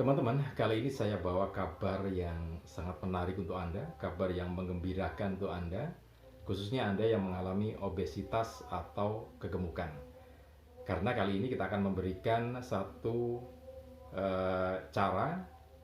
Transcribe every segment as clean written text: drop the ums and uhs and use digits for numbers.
Teman-teman, kali ini saya bawa kabar yang sangat menarik untuk Anda, kabar yang menggembirakan untuk Anda, khususnya Anda yang mengalami obesitas atau kegemukan. Karena kali ini kita akan memberikan satu cara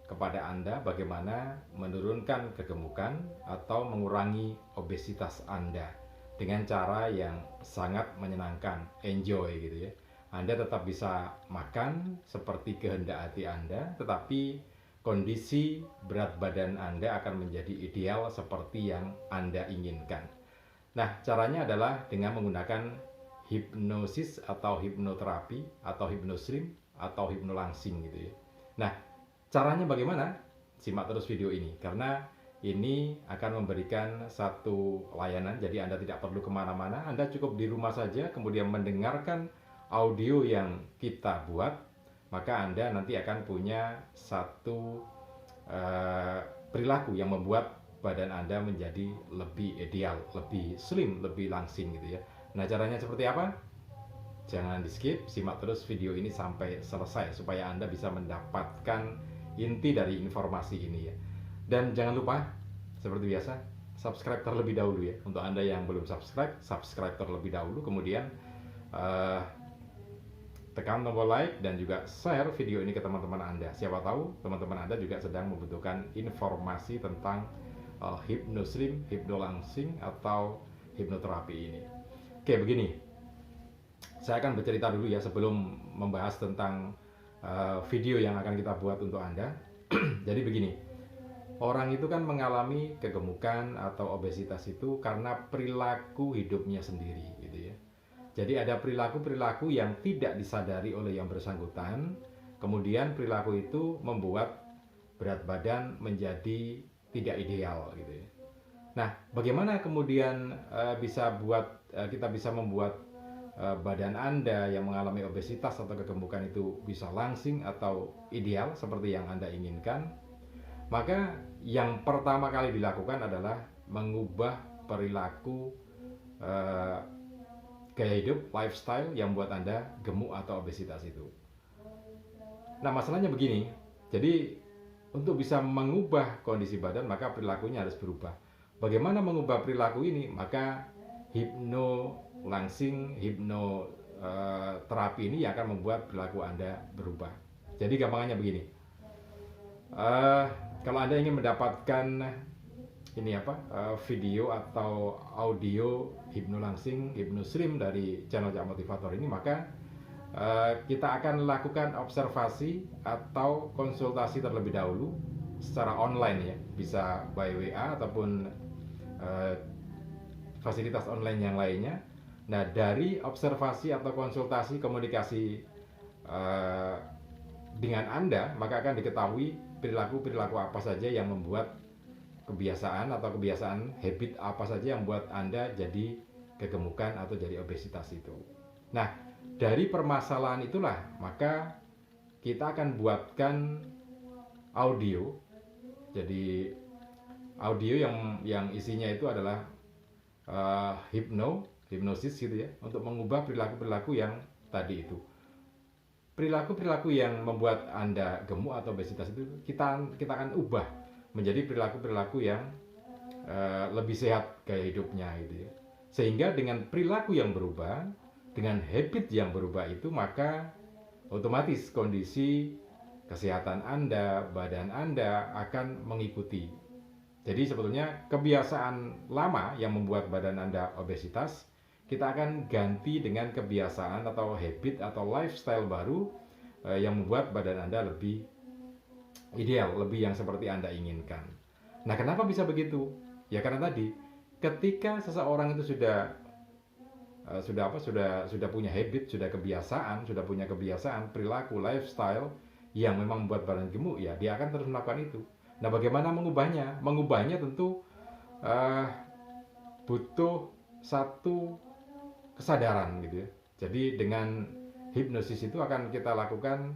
kepada Anda bagaimana menurunkan kegemukan atau mengurangi obesitas Anda dengan cara yang sangat menyenangkan, enjoy gitu ya. Anda tetap bisa makan seperti kehendak hati Anda, tetapi kondisi berat badan Anda akan menjadi ideal seperti yang Anda inginkan. Nah, caranya adalah dengan menggunakan hipnosis atau hipnoterapi atau hipnoslim atau hipnolangsing gitu ya. Nah, caranya bagaimana? Simak terus video ini karena ini akan memberikan satu layanan, jadi Anda tidak perlu kemana-mana, Anda cukup di rumah saja kemudian mendengarkan audio yang kita buat, maka Anda nanti akan punya satu perilaku yang membuat badan Anda menjadi lebih ideal, lebih slim, lebih langsing gitu ya. Nah, caranya seperti apa? Jangan di skip, simak terus video ini sampai selesai supaya Anda bisa mendapatkan inti dari informasi ini ya. Dan jangan lupa, seperti biasa, subscribe terlebih dahulu ya. Untuk Anda yang belum subscribe, subscribe terlebih dahulu, kemudian tekan tombol like dan juga share video ini ke teman-teman Anda. Siapa tahu teman-teman Anda juga sedang membutuhkan informasi tentang hipnoslim, hipnolangsing atau hipnoterapi ini. Oke, begini. Saya akan bercerita dulu ya sebelum membahas tentang video yang akan kita buat untuk Anda. Jadi begini. Orang itu kan mengalami kegemukan atau obesitas itu karena perilaku hidupnya sendiri gitu ya. Jadi ada perilaku-perilaku yang tidak disadari oleh yang bersangkutan, kemudian perilaku itu membuat berat badan menjadi tidak ideal gitu ya. Nah, bagaimana kemudian kita bisa membuat badan Anda yang mengalami obesitas atau kegemukan itu bisa langsing atau ideal seperti yang Anda inginkan? Maka yang pertama kali dilakukan adalah mengubah perilaku gaya hidup, lifestyle yang buat Anda gemuk atau obesitas itu. Nah, masalahnya begini. Jadi, untuk bisa mengubah kondisi badan, maka perilakunya harus berubah. Bagaimana mengubah perilaku ini? Maka hipnolangsing, hipnoterapi ini yang akan membuat perilaku Anda berubah. Jadi, gampangannya begini. Kalau Anda ingin mendapatkan video atau audio hipnolangsing, hipnoslim dari channel Cak Motivator ini, maka kita akan lakukan observasi atau konsultasi terlebih dahulu secara online ya, bisa by WA ataupun fasilitas online yang lainnya. Nah, dari observasi atau konsultasi komunikasi dengan Anda, maka akan diketahui perilaku-perilaku apa saja yang membuat kebiasaan atau kebiasaan habit apa saja yang membuat Anda jadi kegemukan atau jadi obesitas itu. Nah, dari permasalahan itulah maka kita akan buatkan audio. Jadi audio yang isinya itu adalah hipnosis gitu ya, untuk mengubah perilaku-perilaku yang tadi itu. Perilaku-perilaku yang membuat Anda gemuk atau obesitas itu kita akan ubah menjadi perilaku-perilaku yang lebih sehat gaya hidupnya gitu ya. Sehingga dengan perilaku yang berubah, dengan habit yang berubah itu, maka otomatis kondisi kesehatan Anda, badan Anda akan mengikuti. Jadi sebetulnya kebiasaan lama yang membuat badan Anda obesitas, kita akan ganti dengan kebiasaan atau habit atau lifestyle baru yang membuat badan Anda lebih ideal, lebih yang seperti Anda inginkan. Nah, kenapa bisa begitu? Ya karena tadi, ketika seseorang itu sudah punya habit, sudah punya kebiasaan, perilaku, lifestyle yang memang membuat badan gemuk, ya dia akan terus melakukan itu. Nah, bagaimana mengubahnya? Mengubahnya tentu butuh satu kesadaran gitu ya. Jadi dengan hipnosis itu akan kita lakukan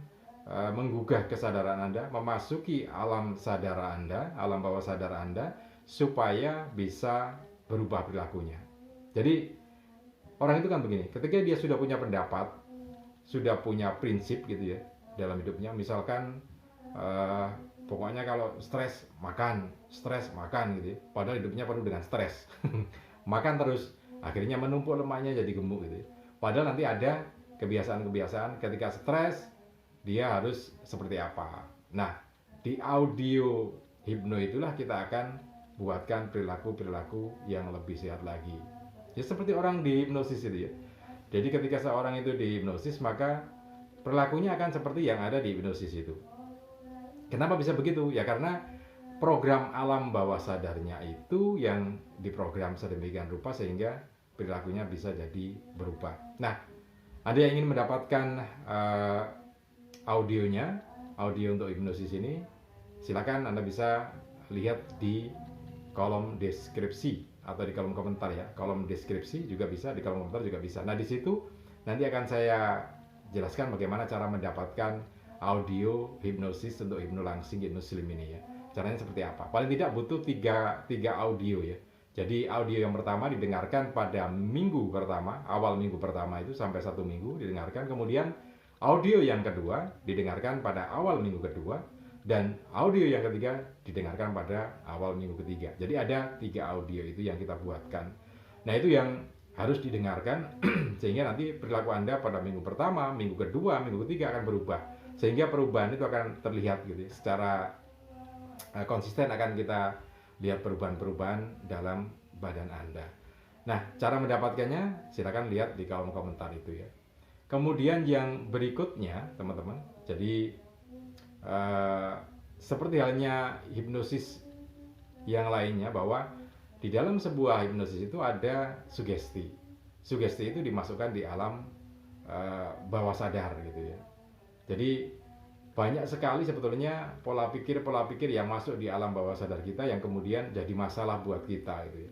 menggugah kesadaran Anda, memasuki alam sadar Anda, alam bawah sadar Anda, supaya bisa berubah perilakunya. Jadi orang itu kan begini, ketika dia sudah punya pendapat, sudah punya prinsip gitu ya dalam hidupnya, misalkan eh, pokoknya kalau stres makan gitu ya. Padahal hidupnya penuh dengan stres. Makan terus, akhirnya menumpuk lemaknya jadi gemuk gitu ya. Padahal nanti ada kebiasaan-kebiasaan ketika stres dia harus seperti apa. Nah, di audio hipno itulah kita akan buatkan perilaku-perilaku yang lebih sehat lagi. Ya seperti orang di hipnosis itu ya. Jadi ketika seorang itu di hipnosis, maka perilakunya akan seperti yang ada di hipnosis itu. Kenapa bisa begitu? Ya karena program alam bawah sadarnya itu yang diprogram sedemikian rupa sehingga perilakunya bisa jadi berubah. Nah, ada yang ingin mendapatkan audionya, audio untuk hipnosis ini, silakan Anda bisa lihat di kolom deskripsi atau di kolom komentar ya. Kolom deskripsi juga bisa, di kolom komentar juga bisa. Nah, di situ nanti akan saya jelaskan bagaimana cara mendapatkan audio hipnosis untuk hipnolangsing hipnoslim ini ya. Caranya seperti apa? Paling tidak butuh tiga audio ya. Jadi audio yang pertama didengarkan pada minggu pertama, awal minggu pertama itu sampai 1 minggu didengarkan. Kemudian audio yang kedua didengarkan pada awal minggu kedua. Dan audio yang ketiga didengarkan pada awal minggu ketiga. Jadi ada 3 audio itu yang kita buatkan. Nah itu yang harus didengarkan sehingga nanti perilaku Anda pada minggu pertama, minggu kedua, minggu ketiga akan berubah. Sehingga perubahan itu akan terlihat gitu ya. Secara konsisten akan kita lihat perubahan-perubahan dalam badan Anda. Nah, cara mendapatkannya silakan lihat di kolom komentar itu ya. Kemudian yang berikutnya, teman-teman, jadi seperti halnya hipnosis yang lainnya bahwa di dalam sebuah hipnosis itu ada sugesti. Sugesti itu dimasukkan di alam bawah sadar gitu ya. Jadi banyak sekali sebetulnya pola pikir yang masuk di alam bawah sadar kita yang kemudian jadi masalah buat kita gitu ya.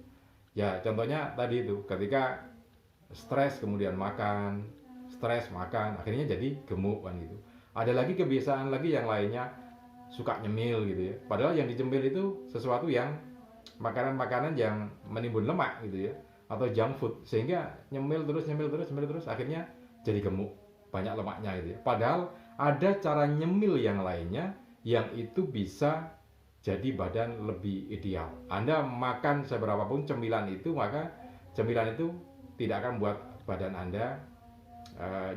Ya contohnya tadi itu ketika stres kemudian makan, akhirnya jadi gemuk kan gitu. Ada lagi kebiasaan lagi yang lainnya suka nyemil gitu ya. Padahal yang dicemil itu sesuatu yang makanan-makanan yang menimbun lemak gitu ya atau junk food sehingga nyemil terus akhirnya jadi gemuk, banyak lemaknya gitu ya. Padahal ada cara nyemil yang lainnya yang itu bisa jadi badan lebih ideal. Anda makan seberapapun cemilan itu, maka cemilan itu tidak akan membuat badan Anda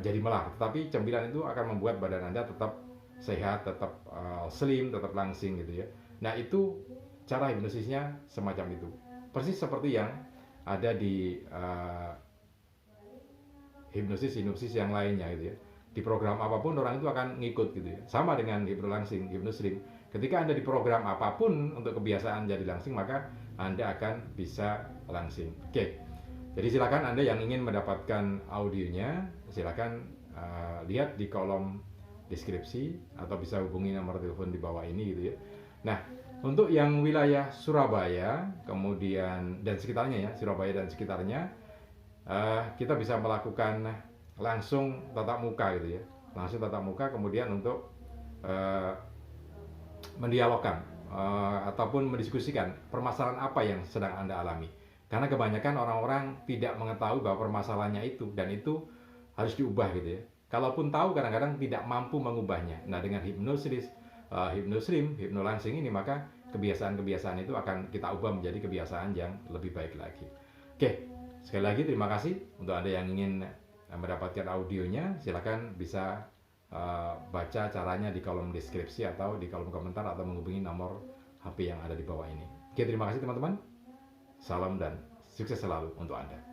jadi melar, tetapi cemilan itu akan membuat badan Anda tetap sehat, tetap slim, tetap langsing gitu ya. Nah itu cara hipnosisnya semacam itu, persis seperti yang ada di hipnosis yang lainnya gitu ya. Di program apapun orang itu akan ngikut gitu ya. Sama dengan hipnolangsing, hipnoslim. Ketika Anda di program apapun untuk kebiasaan jadi langsing, maka Anda akan bisa langsing. Oke. Jadi silakan Anda yang ingin mendapatkan audionya, silakan lihat di kolom deskripsi atau bisa hubungi nomor telepon di bawah ini gitu ya. Nah, untuk yang wilayah Surabaya, kemudian dan sekitarnya ya, Surabaya dan sekitarnya, kita bisa melakukan langsung tatap muka gitu ya, langsung tatap muka kemudian untuk mendialogkan ataupun mendiskusikan permasalahan apa yang sedang Anda alami, karena kebanyakan orang-orang tidak mengetahui bahwa permasalahannya itu dan itu harus diubah gitu ya. Kalaupun tahu kadang-kadang tidak mampu mengubahnya. Nah dengan hipnosis, hipnoslim, hipnolangsing ini maka kebiasaan-kebiasaan itu akan kita ubah menjadi kebiasaan yang lebih baik lagi. Oke, sekali lagi terima kasih untuk Anda yang ingin mendapatkan audionya, silakan bisa baca caranya di kolom deskripsi atau di kolom komentar atau menghubungi nomor HP yang ada di bawah ini. Oke, terima kasih teman-teman. Salam dan sukses selalu untuk Anda.